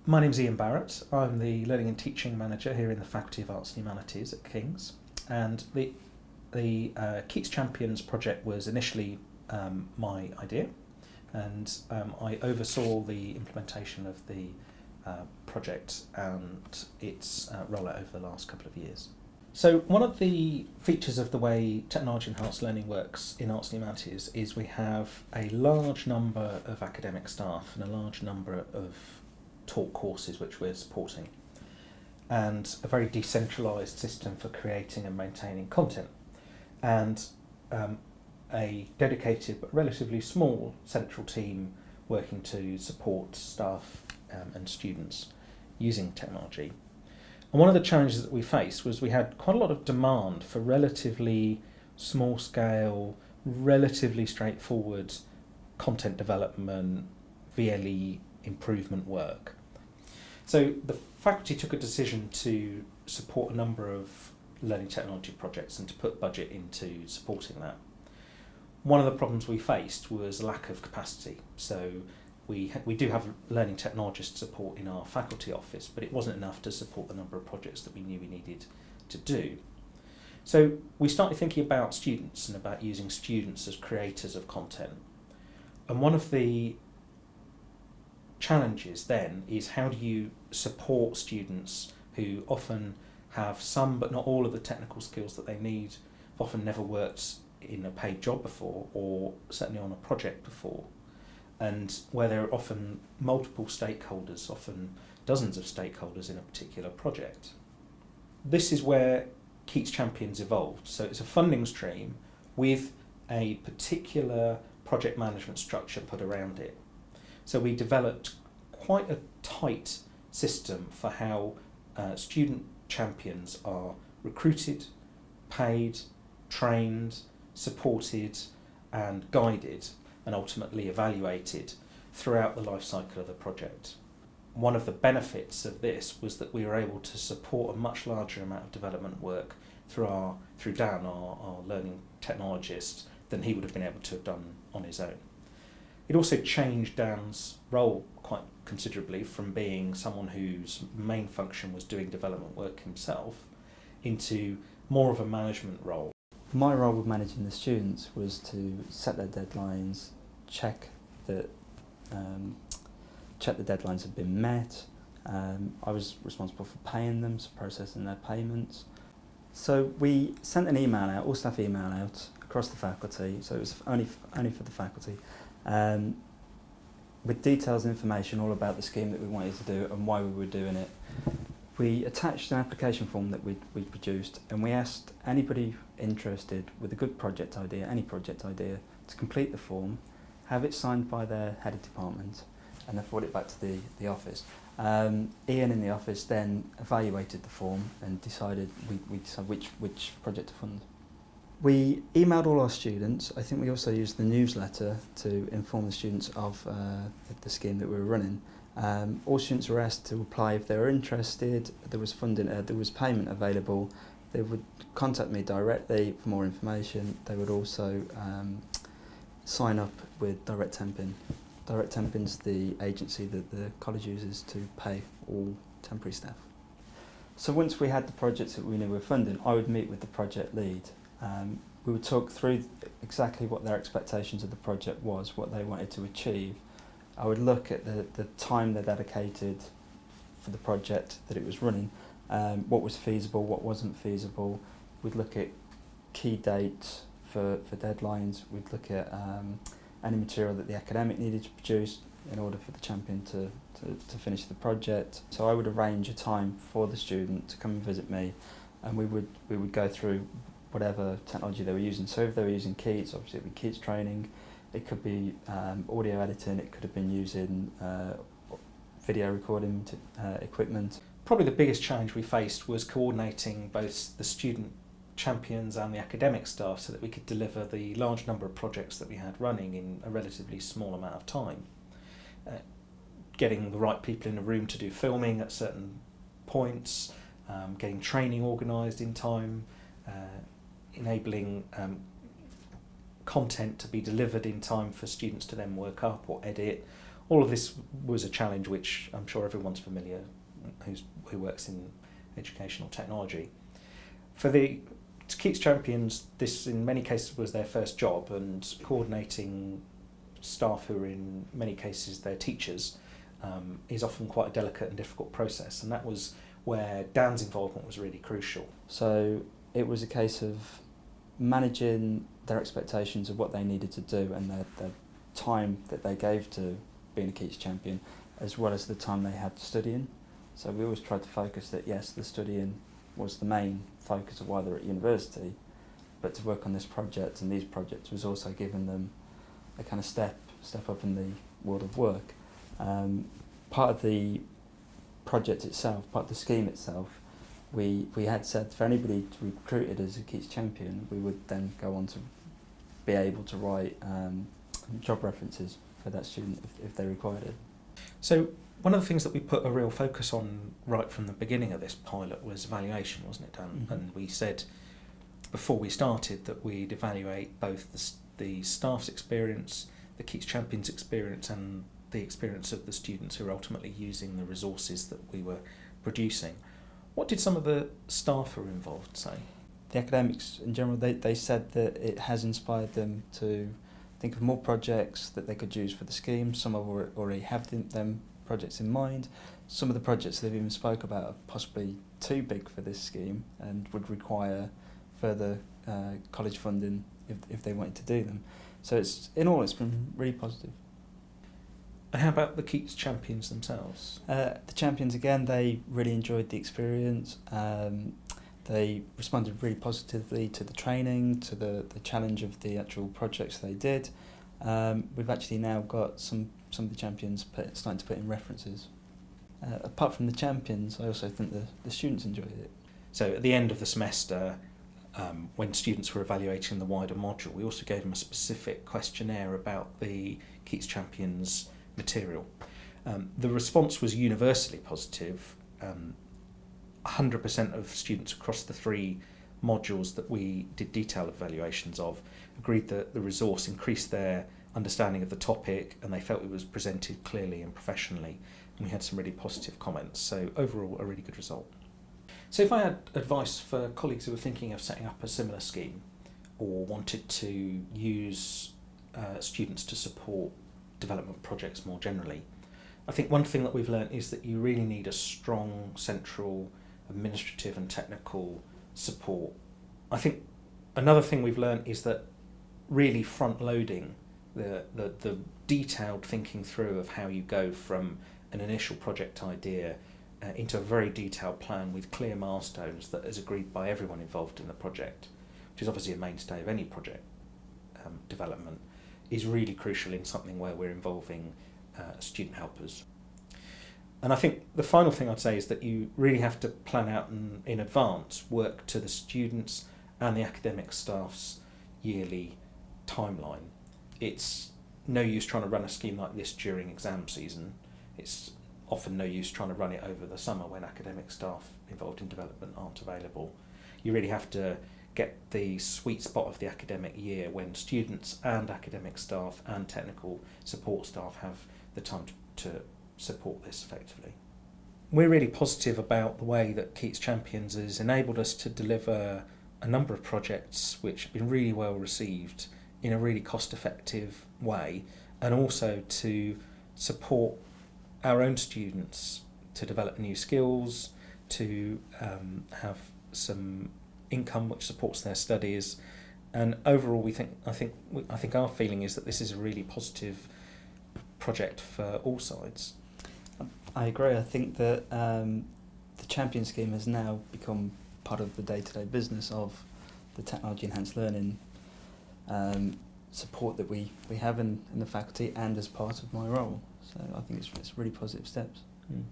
My name's Ian Barrett. I'm the Learning and Teaching Manager here in the Faculty of Arts Humanities at King's, and the Keats Champions project was initially my idea, and I oversaw the implementation of the project and its rollout over the last couple of years. So one of the features of the way technology enhanced learning works in Arts and Humanities is we have a large number of academic staff and a large number of taught courses which we're supporting, and a very decentralised system for creating and maintaining content, and a dedicated but relatively small central team working to support staff and students using technology. And one of the challenges that we faced was we had quite a lot of demand for relatively small scale, relatively straightforward content development, VLE improvement work. So the faculty took a decision to support a number of learning technology projects and to put budget into supporting that. One of the problems we faced was lack of capacity. So we do have learning technologist support in our faculty office, but it wasn't enough to support the number of projects that we knew we needed to do. So we started thinking about students and about using students as creators of content. And one of the challenges then is, how do you support students who often have some but not all of the technical skills that they need, have often never worked in a paid job before or certainly on a project before, and where there are often multiple stakeholders, often dozens of stakeholders in a particular project. This is where Keats Champions evolved. So it's a funding stream with a particular project management structure put around it. So we developed quite a tight system for how student champions are recruited, paid, trained, supported and guided and ultimately evaluated throughout the life cycle of the project. One of the benefits of this was that we were able to support a much larger amount of development work through Dan, our learning technologist, than he would have been able to have done on his own. It also changed Dan's role quite considerably from being someone whose main function was doing development work himself into more of a management role. My role with managing the students was to set their deadlines, check that the deadlines had been met. I was responsible for paying them, so processing their payments. So we sent an email out, all staff email out across the faculty, so it was only for the faculty, with details and information all about the scheme that we wanted to do and why we were doing it. We attached an application form that we produced, and we asked anybody interested with a good project idea, any project idea, to complete the form, have it signed by their head of department, and then forward it back to the office. Ian in the office then evaluated the form and decided which project to fund. We emailed all our students. I think we also used the newsletter to inform the students of the scheme that we were running. All students were asked to apply if they were interested. There was funding, there was payment available. They would contact me directly for more information. They would also sign up with Direct Temping. Direct Temping's the agency that the college uses to pay all temporary staff. So once we had the projects that we knew were funding, I would meet with the project lead. We would talk through exactly what their expectations of the project was, what they wanted to achieve. I would look at the time they dedicated for the project that it was running, what was feasible, what wasn't feasible. We'd look at key dates for deadlines. We'd look at any material that the academic needed to produce in order for the champion to finish the project. So I would arrange a time for the student to come and visit me, and we would go through whatever technology they were using. So if they were using Keats, obviously it would be Keats training. It could be audio editing. It could have been using video recording equipment. Probably the biggest challenge we faced was coordinating both the student champions and the academic staff so that we could deliver the large number of projects that we had running in a relatively small amount of time. Getting the right people in the room to do filming at certain points, getting training organised in time, enabling content to be delivered in time for students to then work up or edit. All of this was a challenge which I'm sure everyone's familiar who works in educational technology. For the Keats Champions, this in many cases was their first job, and coordinating staff who are in many cases their teachers is often quite a delicate and difficult process, and that was where Dan's involvement was really crucial. So it was a case of managing their expectations of what they needed to do and the time that they gave to being a Keats Champion, as well as the time they had studying. So we always tried to focus that, yes, the studying was the main focus of why they're at university, but to work on this project and these projects was also giving them a kind of step up in the world of work. Part of the project itself, part of the scheme itself, we had said for anybody recruited as a Keats Champion, we would then go on to be able to write job references for that student if they required it. So one of the things that we put a real focus on right from the beginning of this pilot was evaluation, wasn't it, Dan? Mm-hmm. And we said before we started that we'd evaluate both the staff's experience, the Keats Champions experience, and the experience of the students who are ultimately using the resources that we were producing. What did some of the staff who were involved say? The academics in general, they said that it has inspired them to think of more projects that they could use for the scheme. Some of them already have them projects in mind. Some of the projects they've even spoke about are possibly too big for this scheme and would require further college funding if they wanted to do them. So in all, it's been really positive. And how about the Keats Champions themselves? The champions, again, they really enjoyed the experience. They responded really positively to the training, to the challenge of the actual projects they did. We've actually now got some of the champions starting to put in references. Apart from the champions, I also think the students enjoyed it. So at the end of the semester, when students were evaluating the wider module, we also gave them a specific questionnaire about the Keats Champions material. The response was universally positive. 100% of students across the 3 modules that we did detailed evaluations of agreed that the resource increased their understanding of the topic, and they felt it was presented clearly and professionally, and we had some really positive comments. So overall, a really good result. So if I had advice for colleagues who were thinking of setting up a similar scheme or wanted to use students to support development projects more generally, I think one thing that we've learnt is that you really need a strong central administrative and technical support. I think another thing we've learnt is that really front-loading the detailed thinking through of how you go from an initial project idea into a very detailed plan with clear milestones that is agreed by everyone involved in the project, which is obviously a mainstay of any project development, is really crucial in something where we're involving student helpers. And I think the final thing I'd say is that you really have to plan out in advance, work to the students and the academic staff's yearly timeline. It's no use trying to run a scheme like this during exam season. It's often no use trying to run it over the summer when academic staff involved in development aren't available. You really have to get the sweet spot of the academic year when students and academic staff and technical support staff have the time to support this effectively. We're really positive about the way that Keats Champions has enabled us to deliver a number of projects which have been really well received in a really cost-effective way, and also to support our own students to develop new skills, to have some income which supports their studies, and overall I think our feeling is that this is a really positive project for all sides. I agree. I think that the Champion Scheme has now become part of the day-to-day business of the technology enhanced learning support that we have in the faculty and as part of my role. So I think it's really positive steps. Mm.